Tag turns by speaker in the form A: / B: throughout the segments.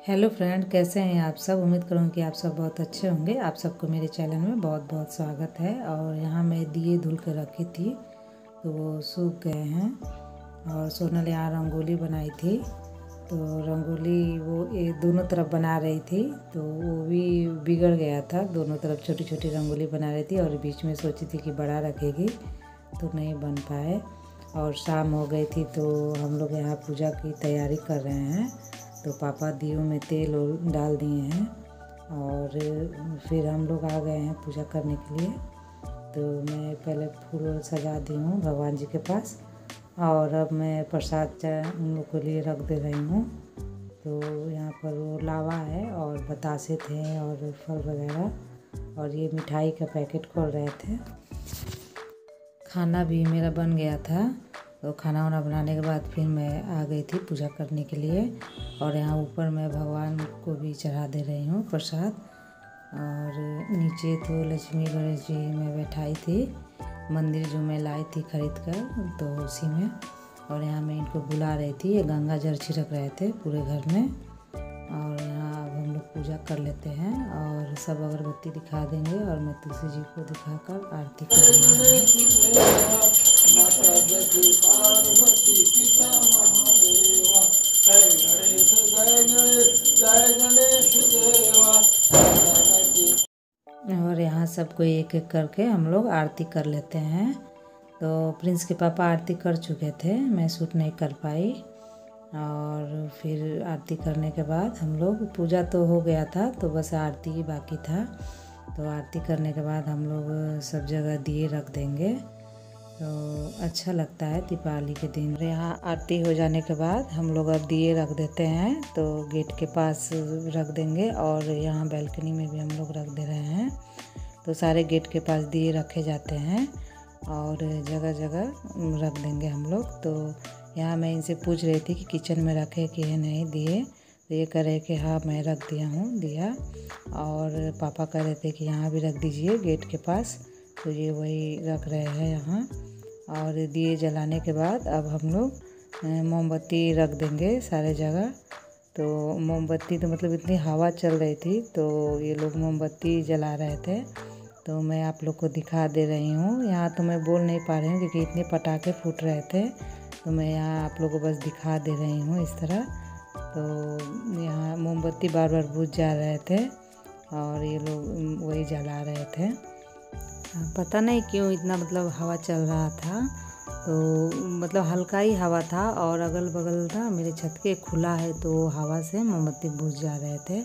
A: Hello friend, कैसे हैं आप सब। उम्मीद करूँ कि आप सब बहुत अच्छे होंगे। आप सबको मेरे चैनल में बहुत बहुत स्वागत है। और यहाँ मैं दिए धुल के रखी थी तो वो सूख गए हैं। और सोनल यहाँ रंगोली बनाई थी तो रंगोली वो दोनों तरफ बना रही थी तो वो भी बिगड़ गया था। दोनों तरफ छोटी छोटी रंगोली बना रही थी और बीच में सोची थी कि बड़ा रखेगी तो नहीं बन पाए। और शाम हो गई थी तो हम लोग यहाँ पूजा की तैयारी कर रहे हैं। तो पापा दियों में तेल डाल दिए हैं और फिर हम लोग आ गए हैं पूजा करने के लिए। तो मैं पहले फूल सजा दी हूँ भगवान जी के पास और अब मैं प्रसाद उन लोग के लिए रख दे रही हूँ। तो यहाँ पर वो लावा है और बतासे थे और फल वगैरह और ये मिठाई का पैकेट खोल रहे थे। खाना भी मेरा बन गया था तो खाना वाना बनाने के बाद फिर मैं आ गई थी पूजा करने के लिए। और यहाँ ऊपर मैं भगवान को भी चढ़ा दे रही हूँ प्रसाद। और नीचे तो लक्ष्मी गणेश जी मैं बैठाई थी, मंदिर जो मैं लाई थी खरीद कर तो उसी में। और यहाँ मैं इनको बुला रही थी, ये गंगा जल छिड़क रहे थे पूरे घर में। और यहाँ अब हम लोग पूजा कर लेते हैं और सब अगरबत्ती दिखा देंगे और मैं तुलसी जी को दिखाकर आरती करूँगी। और यहाँ सबको एक एक करके हम लोग आरती कर लेते हैं। तो प्रिंस के पापा आरती कर चुके थे, मैं शूट नहीं कर पाई। और फिर आरती करने के बाद हम लोग, पूजा तो हो गया था तो बस आरती ही बाकी था। तो आरती करने के बाद हम लोग सब जगह दिए रख देंगे तो अच्छा लगता है दीपावली के दिन। यहाँ आरती हो जाने के बाद हम लोग अब दिए रख देते हैं तो गेट के पास रख देंगे और यहाँ बैल्कनी में भी हम लोग रख दे रहे हैं। तो सारे गेट के पास दिए रखे जाते हैं और जगह जगह रख देंगे हम लोग। तो यहाँ मैं इनसे पूछ रही थी कि किचन में रखे कि है नहीं दिए, तो ये कह रहे कि हाँ मैं रख दिया हूँ दिया। और पापा कह रहे थे कि यहाँ भी रख दीजिए गेट के पास, तो ये वही रख रहे हैं यहाँ। और दिए जलाने के बाद अब हम लोग मोमबत्ती रख देंगे सारे जगह। तो मोमबत्ती तो मतलब इतनी हवा चल रही थी तो ये लोग मोमबत्ती जला रहे थे तो मैं आप लोग को दिखा दे रही हूँ। यहाँ तो मैं बोल नहीं पा रही हूँ क्योंकि इतने पटाखे फूट रहे थे तो मैं यहाँ आप लोगों को बस दिखा दे रही हूँ इस तरह। तो यहाँ मोमबत्ती बार बार बुझ जा रहे थे और ये लोग वही जला रहे थे। पता नहीं क्यों इतना मतलब हवा चल रहा था तो मतलब हल्का ही हवा था और अगल बगल ना मेरे छत के खुला है तो हवा से मोमबत्ती बुझ जा रहे थे।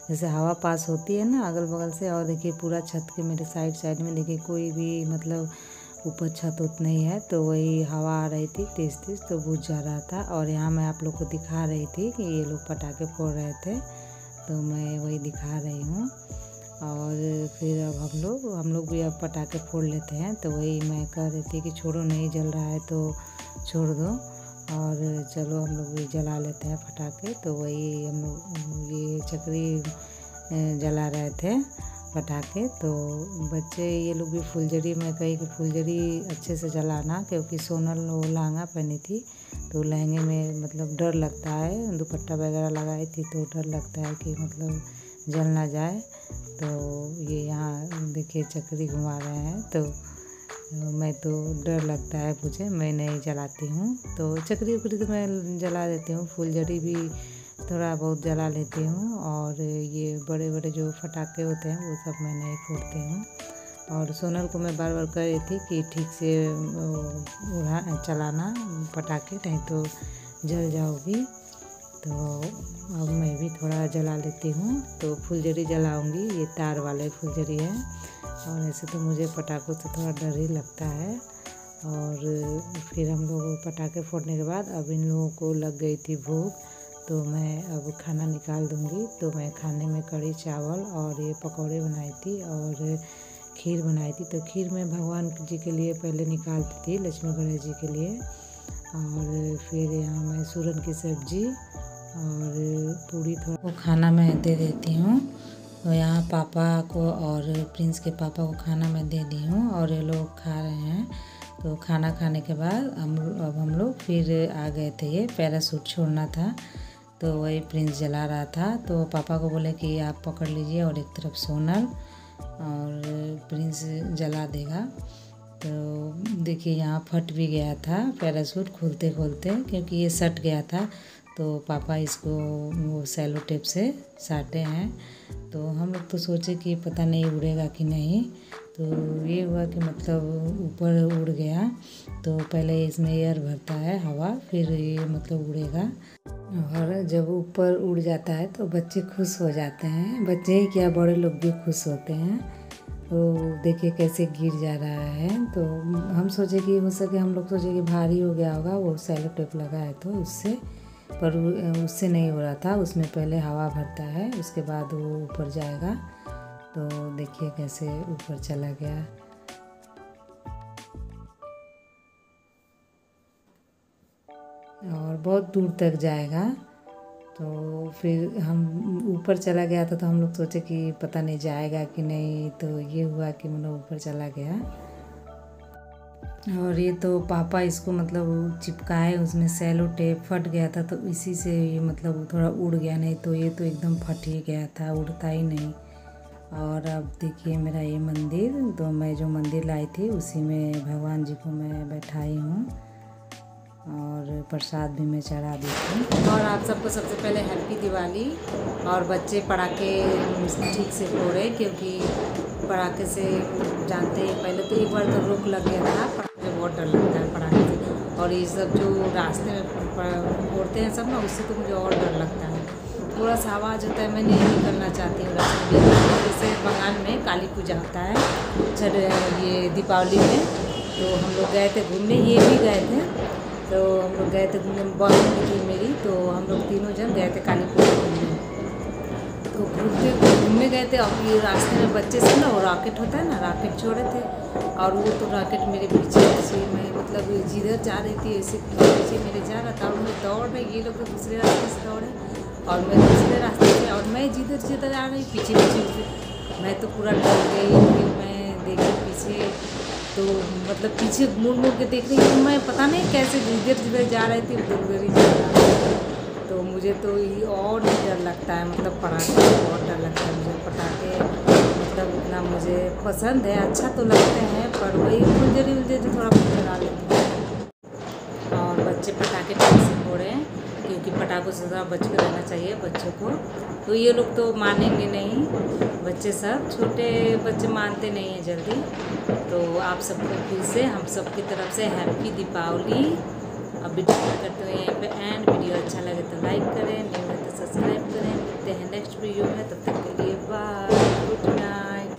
A: जैसे हवा पास होती है ना अगल बगल से। और देखिए पूरा छत के मेरे साइड में देखिए कोई भी मतलब ऊपर छत उत नहीं है तो वही हवा आ रही थी तेज़ तेज़ तो बुझ जा रहा था। और यहाँ मैं आप लोग को दिखा रही थी कि ये लोग पटाखे फोड़ रहे थे तो मैं वही दिखा रही हूँ। और फिर अब हम लोग भी अब पटाखे फोड़ लेते हैं तो वही मैं कह रही थी कि छोड़ो नहीं जल रहा है तो छोड़ दो और चलो हम लोग भी जला लेते हैं पटाखे। तो वही हम लोग ये चकरी जला रहे थे पटाखे। तो बच्चे ये लोग भी फुलझड़ी, मैं कही कि फुलझड़ी अच्छे से जलाना क्योंकि सोनल वो लहंगा पहनी थी तो लहंगे में मतलब डर लगता है, दुपट्टा वगैरह लगाई थी तो डर लगता है कि मतलब जल ना जाए। तो ये यहाँ देखिए चक्री घुमा रहे हैं तो मैं तो डर लगता है मुझे, मैं नहीं जलाती हूँ। तो चक्री उकरी तो मैं जला देती हूँ, फुलझड़ी भी थोड़ा बहुत जला लेती हूँ और ये बड़े बड़े जो पटाखे होते हैं वो सब मैं नहीं फोड़ती हूँ। और सोनल को मैं बार बार कह रही थी कि ठीक से चलाना पटाखे नहीं तो जल जाओगी। तो अब मैं भी थोड़ा जला लेती हूँ। तो फुलझड़ी जलाऊंगी, ये तार वाले फुलझड़ी है और ऐसे तो मुझे पटाखों से थोड़ा डर ही लगता है। और फिर हम लोग पटाखे फोड़ने के बाद अब इन लोगों को लग गई थी भूख तो मैं अब खाना निकाल दूँगी। तो मैं खाने में कढ़ी चावल और ये पकौड़े बनाई थी और खीर बनाई थी। तो खीर मैं भगवान जी के लिए पहले निकालती थी, लक्ष्मी गणेश जी के लिए। और फिर यहाँ मैं सूरन की सब्जी और पूड़ी थोड़ा वो खाना मैं दे देती हूँ। तो यहाँ पापा को और प्रिंस के पापा को खाना मैं दे दी हूँ और ये लोग खा रहे हैं। तो खाना खाने के बाद अब हम लोग फिर आ गए थे, ये पैराशूट छोड़ना था तो वही प्रिंस जला रहा था। तो पापा को बोले कि आप पकड़ लीजिए और एक तरफ सोनल, और प्रिंस जला देगा। तो देखिए यहाँ फट भी गया था पैराशूट खोलते खोलते, क्योंकि ये सट गया था। तो पापा इसको वो सेलो टेप से साटे हैं। तो हम लोग तो सोचे कि पता नहीं उड़ेगा कि नहीं। तो ये हुआ कि मतलब ऊपर उड़ गया। तो पहले इसमें एयर भरता है हवा, फिर ये मतलब उड़ेगा। और जब ऊपर उड़ जाता है तो बच्चे खुश हो जाते हैं, बच्चे ही क्या बड़े लोग भी खुश होते हैं। तो देखिए कैसे गिर जा रहा है। तो हम सोचे कि हो सके, हम लोग सोचे कि भारी हो गया होगा, वो सेलो टेप लगा है तो उससे, पर उससे नहीं हो रहा था। उसमें पहले हवा भरता है, उसके बाद वो ऊपर जाएगा। तो देखिए कैसे ऊपर चला गया। और बहुत दूर तक जाएगा। तो फिर हम ऊपर चला गया था, तो हम लोग सोचे कि पता नहीं जाएगा कि नहीं। तो ये हुआ कि मतलब ऊपर चला गया। और ये तो पापा इसको मतलब चिपकाए, उसमें सेलो टेप फट गया था, तो इसी से ये मतलब थोड़ा उड़ गया, नहीं तो ये तो एकदम फट ही गया था, उड़ता ही नहीं। और अब देखिए मेरा ये मंदिर, तो मैं जो मंदिर लाई थी उसी में भगवान जी को मैं बैठाई हूँ, और प्रसाद भी मैं चढ़ा दी थी। और आप सबको सबसे पहले हैप्पी दिवाली। और बच्चे पटाखे ठीक से फोड़े, क्योंकि पटाखे से जानते हैं, पहले तो एक बार तो रोक लग गया था, मुझे बहुत डर लगता है पटाखे से। और ये सब जो रास्ते में फोड़ते हैं सब ना, उससे तो मुझे और डर लगता है। थोड़ा सा आवाज़ होता है, मैं नहीं निकलना चाहती हूँ रास्ते में। जैसे बंगाल में काली पूजा होता है, ये दीपावली में, तो हम लोग गए थे घूमने, ये भी गए थे। तो हम लोग गए थे घूमने, बहन भी थी मेरी, तो हम लोग तीनों जन गए थे काली पूजा घूमने। तो घूमने गए थे, और ये रास्ते में बच्चे से ना वो रॉकेट होता है ना, रॉकेट छोड़े थे। और वो तो रॉकेट मेरे पीछे पीछे, मैं मतलब जिधर जा रही थी ऐसे पीछे पीछे मेरे जा रहा था। और मैं दौड़ रही, ये लोग तो दूसरे रास्ते से दौड़े और मैं दूसरे रास्ते से, और मैं जिधर जिधर जा रही पीछे पीछे, मैं तो पूरा डर गई। फिर मैं देखी पीछे, तो मतलब पीछे मुड़ मुड़ के देख रही हूँ, मैं पता नहीं कैसे जिधर जिधर जा रही थी उधर ही जा रहा था। तो मुझे तो ये और भी डर लगता है, मतलब पटाखे बहुत डर लगता है मुझे। पटाखे मतलब उतना मुझे पसंद है, अच्छा तो लगते हैं, पर वही फुलझड़ी थोड़ा डरा लेती हूँ। और बच्चे पटाखे ठीक से फोड़े, क्योंकि पटाखों से थोड़ा बच के रहना चाहिए बच्चों को। तो ये लोग तो मानेंगे नहीं, बच्चे सब छोटे बच्चे मानते नहीं हैं जल्दी। तो आप सबको फिर से हम सब की तरफ से हैप्पी दीपावली। अब वीडियो करते हुए यहीं पे एंड। वीडियो अच्छा लगे तो लाइक करें, नहीं हो तो सब्सक्राइब करें। मिलते हैं नेक्स्ट वीडियो में, तब तक के लिए बाय।